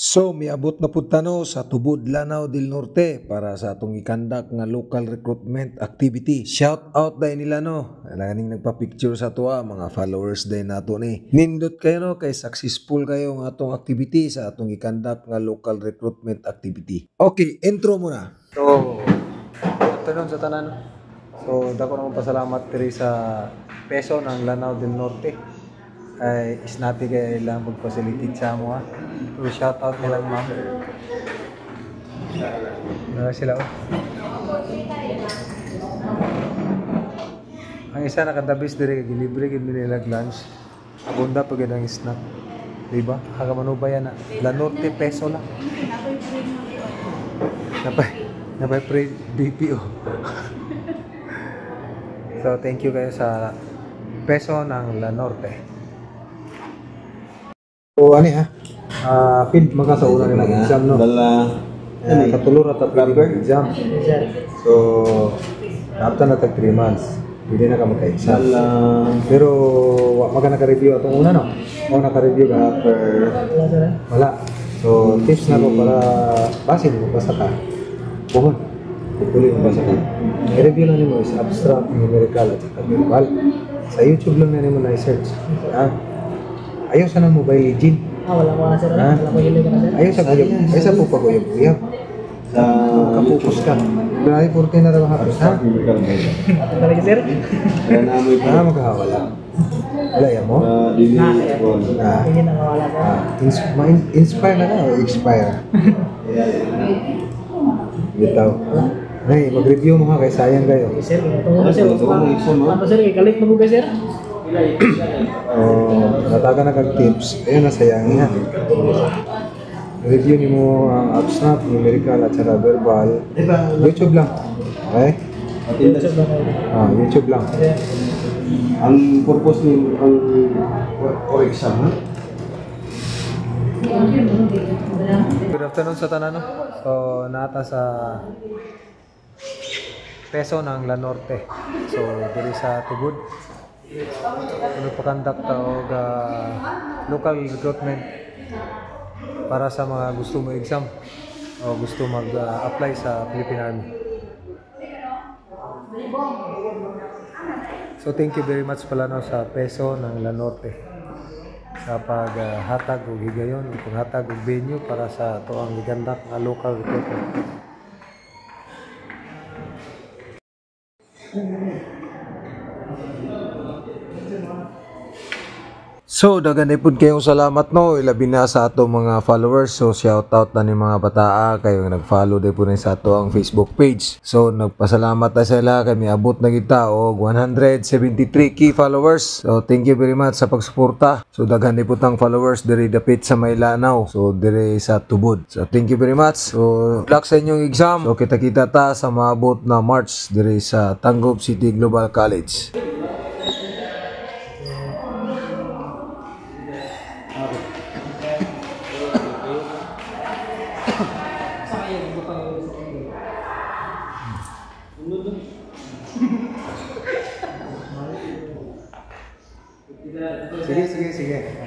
So, miabot na pud tano sa Tubod, Lanao del Norte para sa atong ikandak nga local recruitment activity. Shout out dahil nila no. Alang nagpa-picture sa tuwa, mga followers dahil nato ni. Nindot kayo no, kay successful kayo nga atong activity sa atong ikandak nga local recruitment activity. Okay, intro muna. So, afternoon sa tanan. So, dako naman pasalamat diri sa Peso ng Lanao del Norte. Ay snappy kaya ilang mag-facilitate sa mo ha. So shout out nilang ma'am. Sila oh. Ang isa nakadabis diri kay libre gid nila lunch. Abunda pa gid ang snack. Diba? Aga manubayan na. La Norte Peso lang. Napay pre BPO. So thank you kayo sa Peso ng La Norte. So, ano ha? Field magkasauna ka ng exam, no? Katulor at pwede mag-exam. So, after na tag 3 months, pwede na ka magka-exam. Pero, wag ka naka-review atong una, no? O naka-review ka after... Wala. So, tips na ko para basin mo, basta ka. Puhon. Pupuli mo basta ka. I-review na mo is abstract, numerical, at saka verbal. Sa YouTube lang na mo na-search. Ayaw sa ng Mobile Legend. Wala ko na sir. Wala ko yun na sir. Ayaw sa kuyog. Ayaw sa po pag-uyab-uyab. Kapupos ka. Grabe, 40 na rin hapos, ha? Ito talaga sir? Magkakawala. Wala yan mo? Hindi na mawala sir. Ma-inspire na ka o expire? Bitaw. Ay, mag-review mo ha, kaya sayang kayo. Sir, ano sir, kalit mo ba sir? Nataga na kag-tips. Ayun, nasayangin ha. Review ni mo ang abstract, numerical at saka verbal. YouTube lang. Okay? YouTube lang. Ang purpose ni ang for exam ha? Good afternoon sa tanan. So, nata sa Peso ng La Norte. So, diri sa Tubod. Pagkandak og local recruitment para sa mga gusto mo exam o gusto mag-apply sa Philippine Army. So thank you very much pala no sa Peso ng La Norte sa paghatag og higayon ug paghatag og venue para sa ato ang gigandak nga local recruitment. So, dagan pud kayong salamat no, ilabi na sa ato mga followers. So, shout out na ni mga bataa kayo nag-follow din po na sa ato ang Facebook page. So, nagpasalamat na sila kami abot na kita og 173 key followers. So, thank you very much sa pagsuporta. So, dagan po tang followers diri dapit sa Maylanaw. So, diri sa Tubod. So, thank you very much. So, luck sa inyong exam. So, kita-kita ta sa maabot na March diri sa Tangub City Global College. Sige.